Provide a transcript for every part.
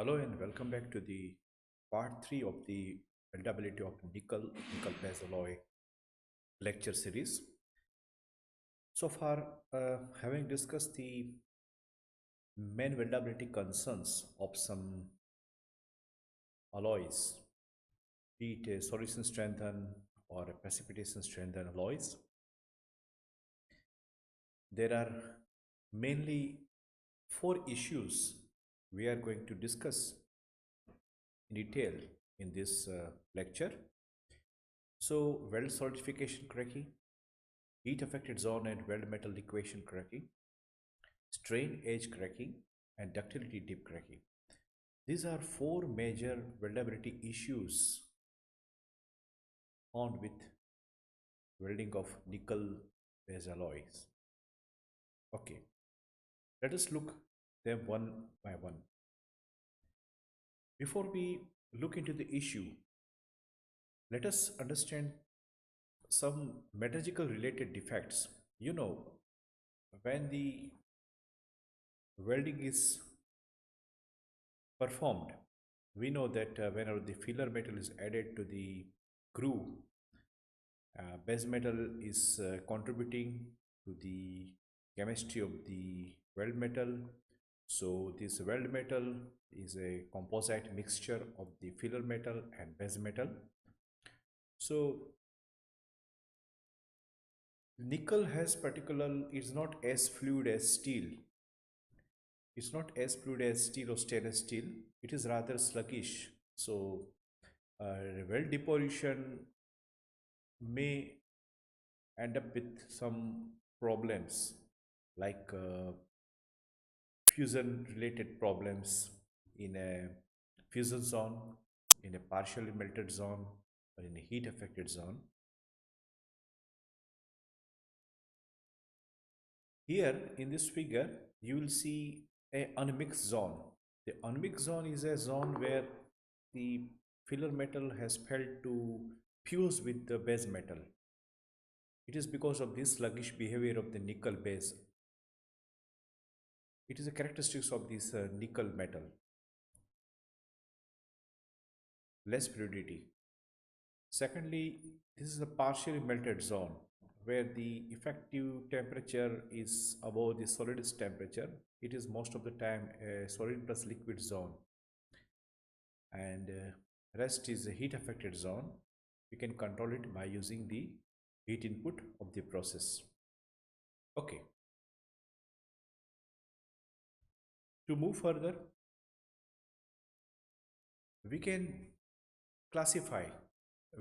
Hello and welcome back to the part 3 of the weldability of nickel based alloy lecture series. So far, having discussed the main weldability concerns of some alloys, be it a solution strengthened or a precipitation strengthened alloys, there are mainly four issues we are going to discuss in detail in this lecture. So, weld solidification cracking, heat affected zone and weld metal liquefaction cracking, strain edge cracking, and ductility dip cracking. These are four major weldability issues found with welding of nickel based alloys. Okay, let us look them one by one. Before we look into the issue, let us understand some metallurgical related defects. You know, when the welding is performed, we know that whenever the filler metal is added to the groove, base metal is contributing to the chemistry of the weld metal. So this weld metal is a composite mixture of the filler metal and base metal. So nickel has particular, it's not as fluid as steel. It's not as fluid as steel or stainless steel. It is rather sluggish. So weld depollution may end up with some problems like fusion related problems in a fusion zone, in a partially melted zone, or in a heat affected zone. Here in this figure, you will see a unmixed zone. The unmixed zone is a zone where the filler metal has failed to fuse with the base metal. It is because of this sluggish behavior of the nickel base. It is a characteristics of this nickel metal. Less fluidity. Secondly, this is a partially melted zone where the effective temperature is above the solidus temperature. It is most of the time a solid plus liquid zone, and rest is a heat affected zone. We can control it by using the heat input of the process. Okay, to move further, we can classify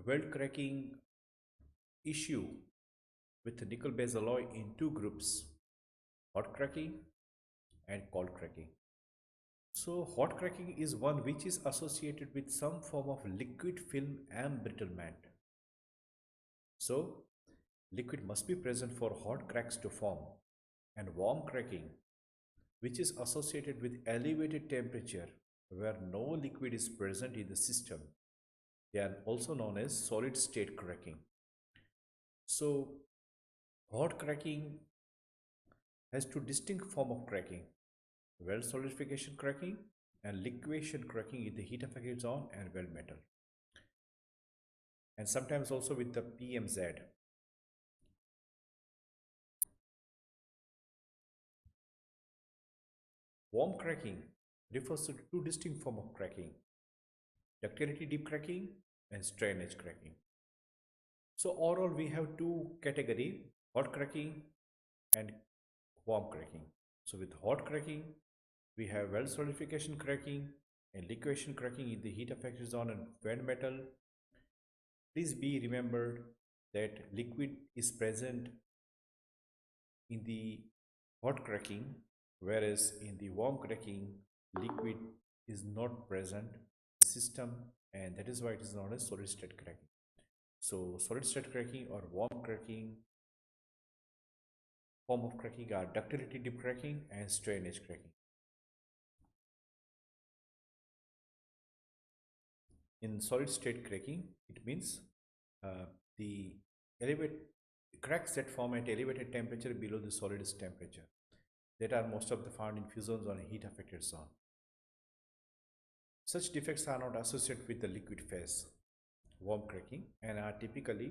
weld cracking issue with nickel based alloy in two groups: hot cracking and cold cracking. So, hot cracking is one which is associated with some form of liquid film embrittlement. So, liquid must be present for hot cracks to form, and warm cracking, which is associated with elevated temperature where no liquid is present in the system. They are also known as solid state cracking. So, hot cracking has two distinct forms of cracking: weld solidification cracking and liquefaction cracking in the heat affected zone and weld metal, and sometimes also with the PMZ. Warm cracking refers to two distinct forms of cracking: ductility deep cracking and strain edge cracking. So overall we have two categories: hot cracking and warm cracking. So with hot cracking we have weld solidification cracking and liquefaction cracking in the heat affected zone and weld metal. Please be remembered that liquid is present in the hot cracking, whereas in the warm cracking liquid is not present in the system, and that is why it is known as solid state cracking. So solid state cracking or warm cracking form of cracking are ductility dip cracking and strain edge cracking. In solid state cracking, it means the elevate cracks that form at elevated temperature below the solidus temperature, that are most of the found in fusion zone and heat affected zone. Such defects are not associated with the liquid phase worm cracking and are typically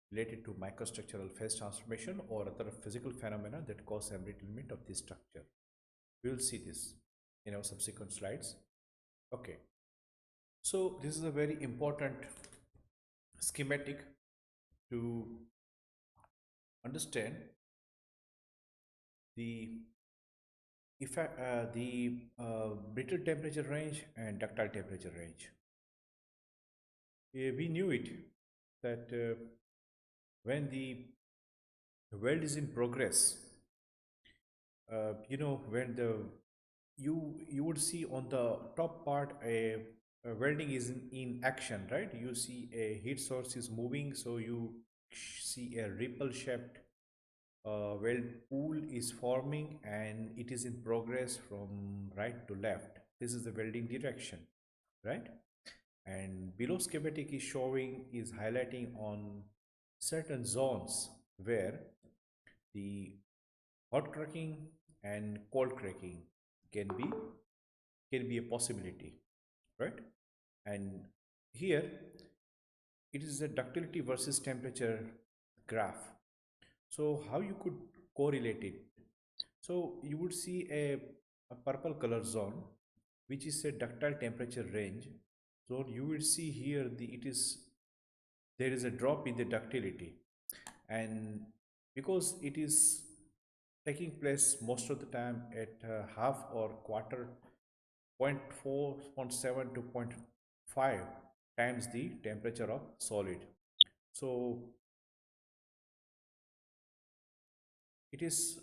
related to microstructural phase transformation or other physical phenomena that cause embrittlement of the structure. We will see this in our subsequent slides. Okay, so this is a very important schematic to understand the effect, brittle temperature range and ductile temperature range. We knew it that when the weld is in progress, when you would see on the top part a welding is in action, right? You see a heat source is moving, so you see a ripple shaped weld pool is forming and it is in progress from right to left. This is the welding direction, right? And below schematic is highlighting on certain zones where the hot cracking and cold cracking can be a possibility, right? And here it is a ductility versus temperature graph. So how you could correlate it? So you would see a purple color zone which is a ductile temperature range. So you will see here there is a drop in the ductility, and because it is taking place most of the time at half or quarter, 0.4, 0.7 to 0.5 times the temperature of solid. So it is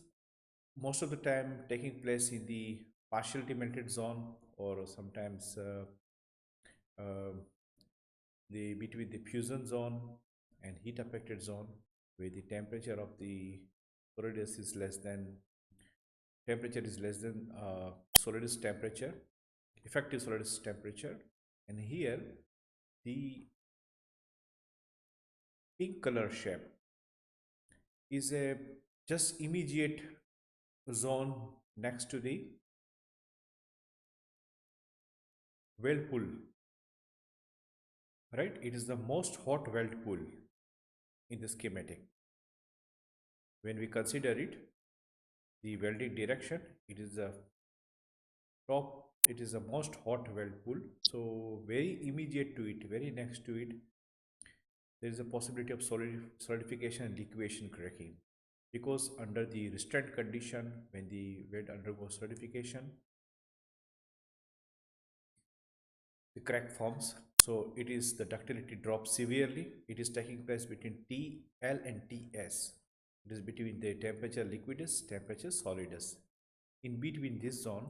most of the time taking place in the partiality melted zone, or sometimes uh, the between the fusion zone and heat affected zone, where the temperature of the solidus is less than solidus temperature, effective solidus temperature. And here the pink color shape is a just immediate zone next to the weld pool, right? It is the most hot weld pool in the schematic. When we consider it, the welding direction, it is the top, it is the most hot weld pool. So very immediate to it, very next to it, there is a possibility of solidification and liquefaction cracking, because under the restraint condition, when the weld undergoes solidification, the crack forms. So it is the ductility drops severely. It is taking place between TL and TS. It is between the temperature liquidus, temperature solidus. In between this zone,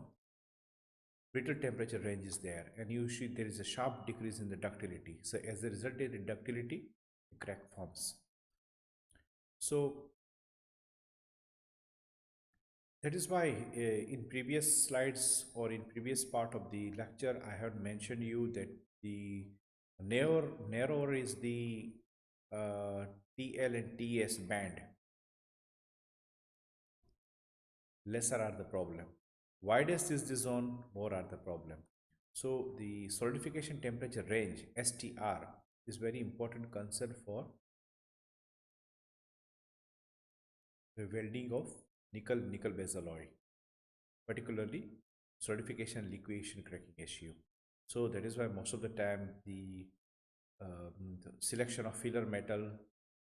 brittle temperature range is there, and you see there is a sharp decrease in the ductility. So as a result of the ductility, the crack forms. So that is why in previous slides or in previous part of the lecture, I had mentioned you that the narrower is the TL and TS band, lesser are the problem. Widest is the zone, more are the problem. So the solidification temperature range, STR, is very important concern for the welding of nickel base alloy, particularly solidification liquefaction cracking issue. So that is why most of the time the selection of filler metal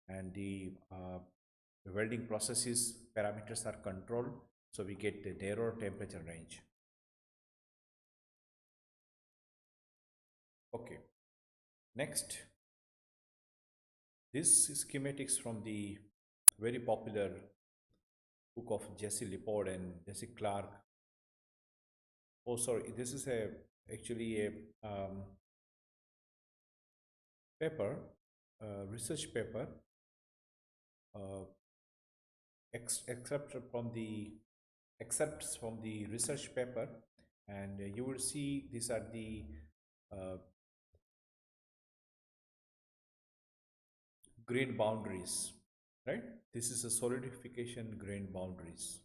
and the welding processes parameters are controlled, so we get the narrower temperature range. Okay, next, this is schematics from the very popular book of Jesse Lippard and Jesse Clark. Oh, sorry, this is actually a paper, research paper, uh, except from the excerpts from the research paper, and you will see these are the uh, grain boundaries, right? This is a solidification grain boundaries.